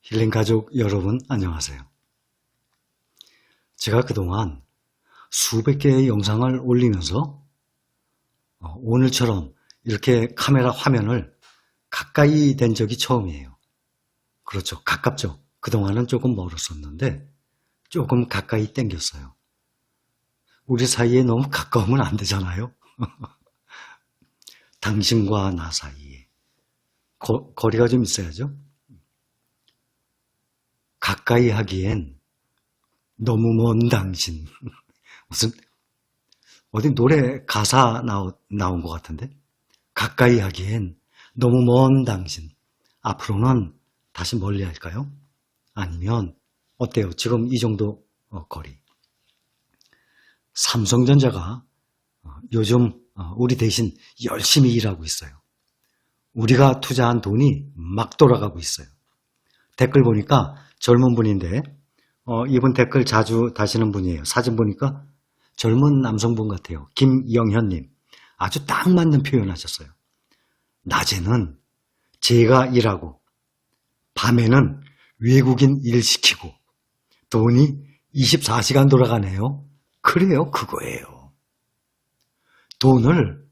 힐링 가족 여러분 안녕하세요. 제가 그동안 수백 개의 영상을 올리면서 오늘처럼 이렇게 카메라 화면을 가까이 댄 적이 처음이에요. 그렇죠. 가깝죠. 그동안은 조금 멀었었는데 조금 가까이 당겼어요. 우리 사이에 너무 가까우면 안 되잖아요. 당신과 나 사이에 거리가 좀 있어야죠. 가까이 하기엔 너무 먼 당신. 무슨 어디 노래 가사 나온 것 같은데? 가까이 하기엔 너무 먼 당신. 앞으로는 다시 멀리 할까요? 아니면 어때요? 지금 이 정도 거리. 삼성전자가 요즘 우리 대신 열심히 일하고 있어요. 우리가 투자한 돈이 막 돌아가고 있어요. 댓글 보니까 젊은 분인데 이분 댓글 자주 다시는 분이에요. 사진 보니까 젊은 남성분 같아요. 김영현님. 아주 딱 맞는 표현하셨어요. 낮에는 제가 일하고 밤에는 외국인 일 시키고 돈이 24시간 돌아가네요. 그래요. 그거예요. 돈을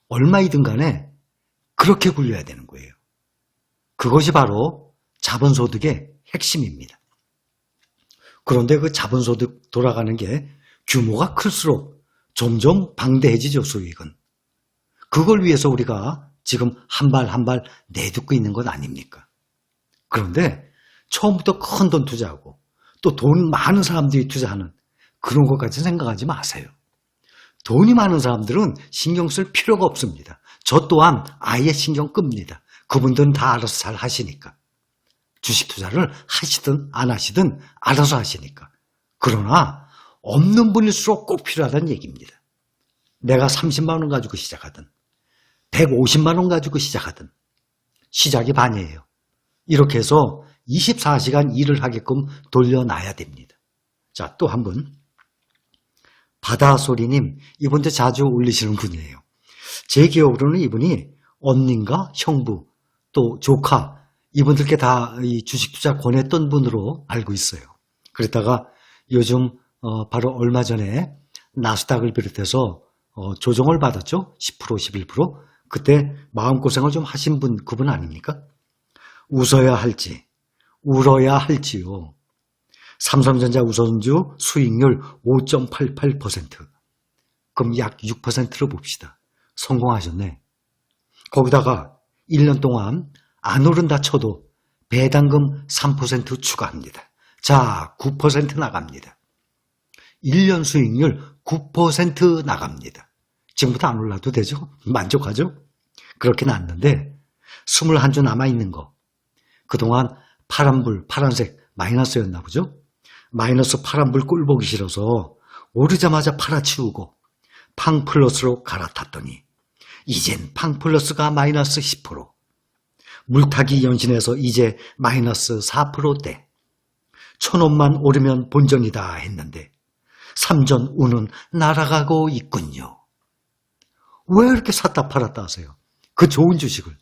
얼마이든 간에 그렇게 굴려야 되는 거예요. 그것이 바로 자본소득의 핵심입니다. 그런데 그 자본소득 돌아가는 게 규모가 클수록 점점 방대해지죠, 수익은. 그걸 위해서 우리가 지금 한 발 한 발 내딛고 있는 것 아닙니까? 그런데 처음부터 큰 돈 투자하고 또 돈 많은 사람들이 투자하는 그런 것까지 생각하지 마세요. 돈이 많은 사람들은 신경 쓸 필요가 없습니다. 저 또한 아예 신경 끕니다. 그분들은 다 알아서 잘 하시니까. 주식 투자를 하시든 안 하시든 알아서 하시니까. 그러나 없는 분일수록 꼭 필요하다는 얘기입니다. 내가 30만 원 가지고 시작하든 150만 원 가지고 시작하든 시작이 반이에요. 이렇게 해서 24시간 일을 하게끔 돌려놔야 됩니다. 자, 또 한 분. 바다소리님, 이분도 자주 올리시는 분이에요. 제 기억으로는 이분이 언니인가 형부 또 조카 이분들께 다 이 주식 투자 권했던 분으로 알고 있어요. 그랬다가 요즘 바로 얼마 전에 나스닥을 비롯해서 조정을 받았죠. 10%, 11%. 그때 마음고생을 좀 하신 분, 그분 아닙니까? 웃어야 할지 울어야 할지요. 삼성전자 우선주 수익률 5.88%. 그럼 약 6%로 봅시다. 성공하셨네. 거기다가 1년 동안 안 오른다 쳐도 배당금 3% 추가합니다. 자, 9% 나갑니다. 1년 수익률 9% 나갑니다. 지금부터 안 올라도 되죠? 만족하죠? 그렇게 났는데 21주 남아있는 거. 그동안 파란불, 파란색 마이너스였나 보죠? 마이너스 파란불 꼴 보기 싫어서 오르자마자 팔아치우고 팡플러스로 갈아탔더니 이젠 팡플러스가 마이너스 10%. 물타기 연신해서 이제 마이너스 4%대. 1,000원만 오르면 본전이다 했는데 삼전 우는 날아가고 있군요. 왜 이렇게 샀다 팔았다 하세요? 그 좋은 주식을.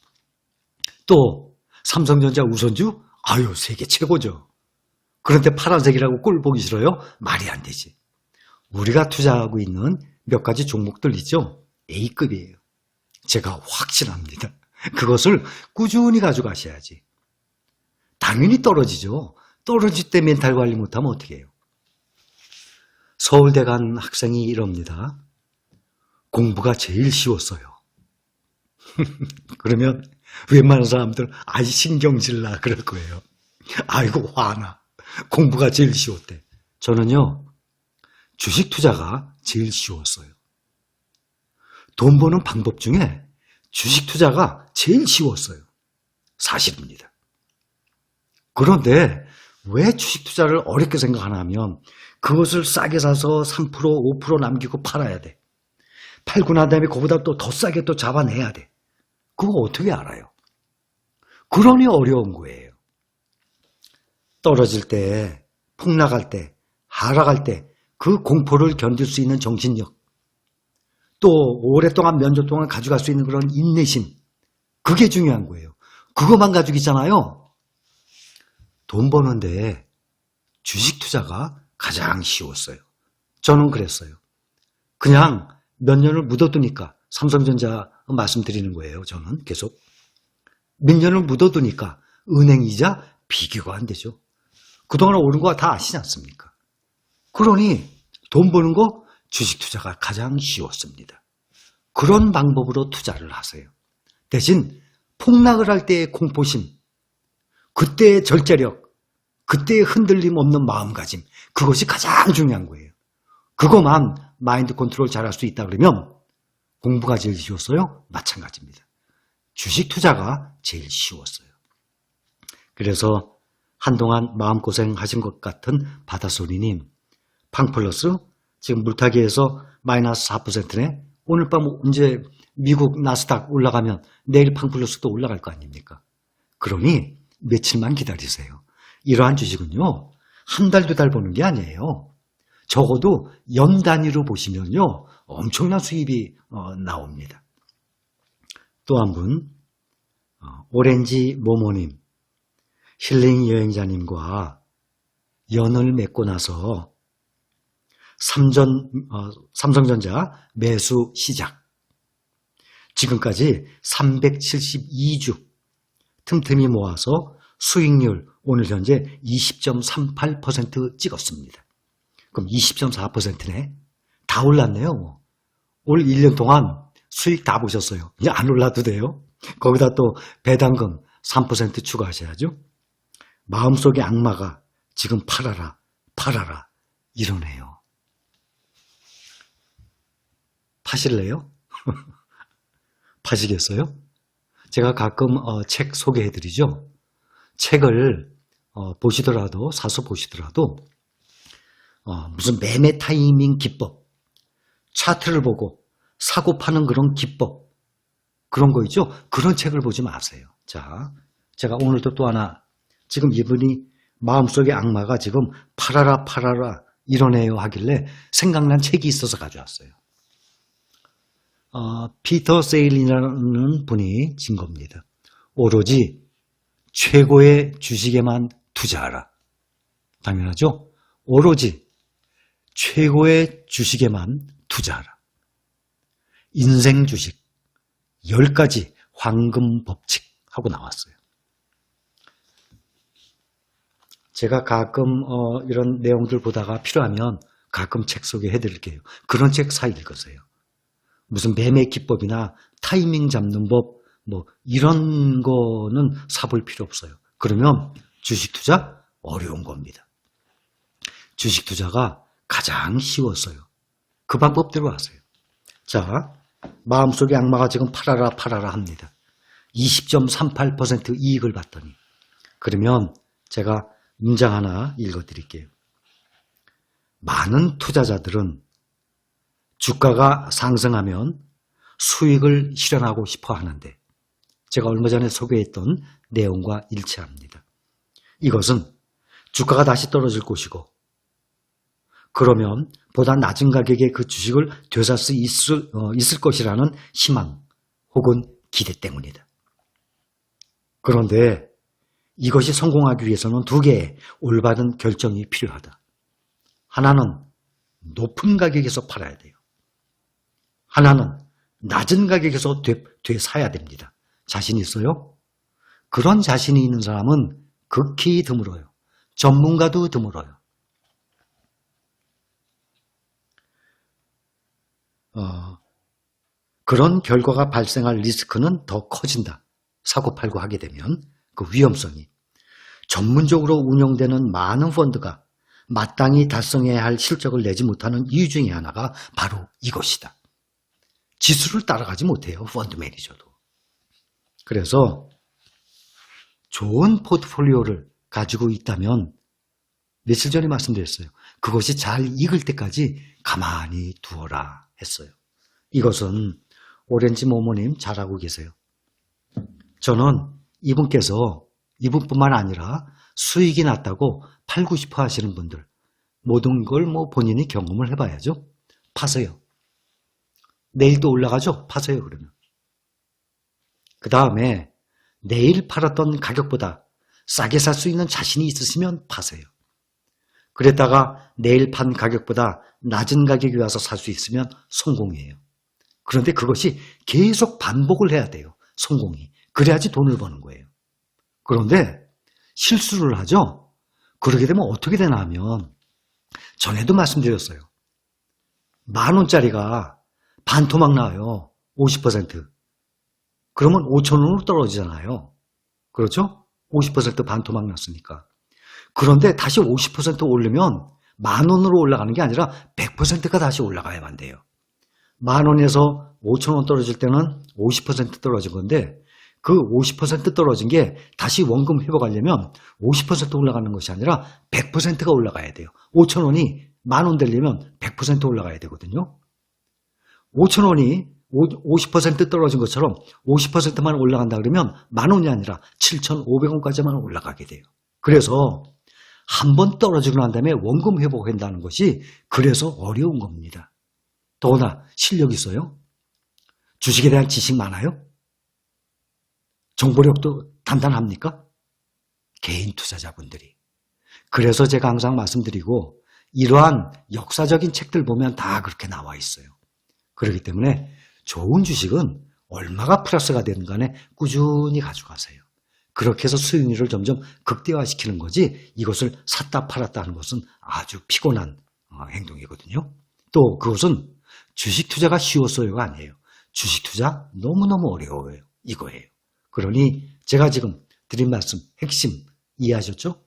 또 삼성전자 우선주? 아유, 세계 최고죠. 그런데 파란색이라고 꼴 보기 싫어요? 말이 안 되지. 우리가 투자하고 있는 몇 가지 종목들 있죠? A급이에요. 제가 확신합니다. 그것을 꾸준히 가져가셔야지. 당연히 떨어지죠. 떨어질 때 멘탈 관리 못하면 어떻게 해요? 서울대 간 학생이 이럽니다. 공부가 제일 쉬웠어요. 그러면 웬만한 사람들 아이 신경질나 그럴 거예요. 아이고 화나. 공부가 제일 쉬웠대. 저는요. 주식 투자가 제일 쉬웠어요. 돈 버는 방법 중에 주식 투자가 제일 쉬웠어요. 사실입니다. 그런데 왜 주식 투자를 어렵게 생각하나 하면 그것을 싸게 사서 3%, 5% 남기고 팔아야 돼. 팔고 난 다음에 그보다 또 더 싸게 또 잡아내야 돼. 그거 어떻게 알아요? 그러니 어려운 거예요. 떨어질 때, 폭락할 때, 하락할 때 그 공포를 견딜 수 있는 정신력, 또 오랫동안 몇 년 동안 가져갈 수 있는 그런 인내심, 그게 중요한 거예요. 그것만 가지고 있잖아요. 돈 버는데 주식 투자가 가장 쉬웠어요. 저는 그랬어요. 그냥 몇 년을 묻어두니까, 삼성전자 말씀드리는 거예요. 저는 계속. 몇 년을 묻어두니까 은행 이자 비교가 안 되죠. 그동안 오른 거 다 아시지 않습니까? 그러니 돈 버는 거 주식 투자가 가장 쉬웠습니다. 그런 방법으로 투자를 하세요. 대신 폭락을 할 때의 공포심, 그때의 절제력, 그때의 흔들림 없는 마음가짐, 그것이 가장 중요한 거예요. 그것만 마인드 컨트롤 잘할 수 있다 그러면 공부가 제일 쉬웠어요? 마찬가지입니다. 주식 투자가 제일 쉬웠어요. 그래서 한동안 마음고생 하신 것 같은 바다소리님, 팡플러스 지금 물타기에서 마이너스 4%네. 오늘 밤 이제 미국 나스닥 올라가면 내일 팡플러스도 올라갈 거 아닙니까? 그러니 며칠만 기다리세요. 이러한 주식은요, 한 달, 두 달 보는 게 아니에요. 적어도 연 단위로 보시면요, 엄청난 수입이 나옵니다. 또 한 분, 오렌지 모모님, 힐링 여행자님과 연을 맺고 나서 삼성전자 매수 시작. 지금까지 372주 틈틈이 모아서 수익률 오늘 현재 20.38% 찍었습니다. 그럼 20.4%네. 다 올랐네요. 올 1년 동안 수익 다 보셨어요. 이제 안 올라도 돼요. 거기다 또 배당금 3% 추가하셔야죠. 마음속의 악마가 지금 팔아라, 팔아라 이러네요. 파실래요? 파시겠어요? 제가 가끔 책 소개해드리죠. 책을 보시더라도, 사서 보시더라도 무슨 매매 타이밍 기법, 차트를 보고 사고 파는 그런 기법, 그런 거 있죠? 그런 책을 보지 마세요. 자, 제가 오늘도 또 하나, 지금 이분이 마음속의 악마가 지금 팔아라 팔아라 이러네요 하길래 생각난 책이 있어서 가져왔어요. 피터 세일이라는 분이 진 겁니다. 오로지 최고의 주식에만 투자하라. 당연하죠? 오로지 최고의 주식에만 투자하라. 인생 주식 10가지 황금 법칙 하고 나왔어요. 제가 가끔 이런 내용들 보다가 필요하면 가끔 책 소개해 드릴게요. 그런 책 사 읽으세요. 무슨 매매 기법이나 타이밍 잡는 법 뭐 이런 거는 사볼 필요 없어요. 그러면 주식 투자 어려운 겁니다. 주식 투자가 가장 쉬웠어요. 그 방법대로 하세요. 자, 마음속의 악마가 지금 팔아라 팔아라 합니다. 20.38% 이익을 봤더니. 그러면 제가 문장 하나 읽어드릴게요. 많은 투자자들은 주가가 상승하면 수익을 실현하고 싶어 하는데 제가 얼마 전에 소개했던 내용과 일치합니다. 이것은 주가가 다시 떨어질 것이고 그러면 보다 낮은 가격에 그 주식을 되살 수 있을 것이라는 희망 혹은 기대 때문이다. 그런데 이것이 성공하기 위해서는 두 개의 올바른 결정이 필요하다. 하나는 높은 가격에서 팔아야 돼요. 하나는 낮은 가격에서 되사야 됩니다. 자신 있어요? 그런 자신이 있는 사람은 극히 드물어요. 전문가도 드물어요. 그런 결과가 발생할 리스크는 더 커진다. 사고팔고 하게 되면 그 위험성이. 전문적으로 운영되는 많은 펀드가 마땅히 달성해야 할 실적을 내지 못하는 이유 중에 하나가 바로 이것이다. 지수를 따라가지 못해요. 펀드 매니저도. 그래서 좋은 포트폴리오를 가지고 있다면 며칠 전에 말씀드렸어요. 그것이 잘 익을 때까지 가만히 두어라 했어요. 이것은 오렌지 모모님 잘하고 계세요. 저는 이분뿐만 아니라 수익이 났다고 팔고 싶어 하시는 분들 모든 걸 본인이 경험을 해봐야죠. 파세요. 내일 또 올라가죠? 파세요 그러면. 그 다음에 내일 팔았던 가격보다 싸게 살 수 있는 자신이 있으시면 파세요. 그랬다가 내일 판 가격보다 낮은 가격에 와서 살 수 있으면 성공이에요. 그런데 그것이 계속 반복을 해야 돼요. 성공이. 그래야지 돈을 버는 거예요. 그런데 실수를 하죠. 그러게 되면 어떻게 되나 하면 전에도 말씀드렸어요. 10,000원짜리가 반토막 나와요. 50%. 그러면 5,000원으로 떨어지잖아요. 그렇죠? 50% 반토막 났으니까. 그런데 다시 50% 오르면 10,000원으로 올라가는 게 아니라 100%가 다시 올라가야만 돼요. 10,000원에서 5,000원 떨어질 때는 50% 떨어진 건데 그 50% 떨어진 게 다시 원금 회복하려면 50% 올라가는 것이 아니라 100%가 올라가야 돼요. 5,000원이 10,000원 되려면 100% 올라가야 되거든요. 5,000원이 50% 떨어진 것처럼 50%만 올라간다 그러면 10,000원이 아니라 7,500원까지만 올라가게 돼요. 그래서 한 번 떨어지고 난 다음에 원금 회복한다는 것이 그래서 어려운 겁니다. 더구나 실력 있어요? 주식에 대한 지식 많아요? 정보력도 단단합니까? 개인 투자자분들이. 그래서 제가 항상 말씀드리고 이러한 역사적인 책들 보면 다 그렇게 나와 있어요. 그렇기 때문에 좋은 주식은 얼마가 플러스가 되는 간에 꾸준히 가져가세요. 그렇게 해서 수익률을 점점 극대화시키는 거지 이것을 샀다 팔았다 하는 것은 아주 피곤한 행동이거든요. 또 그것은 주식 투자가 쉬웠어요가 아니에요. 주식 투자 너무너무 어려워요. 이거예요. 그러니 제가 지금 드린 말씀 핵심 이해하셨죠?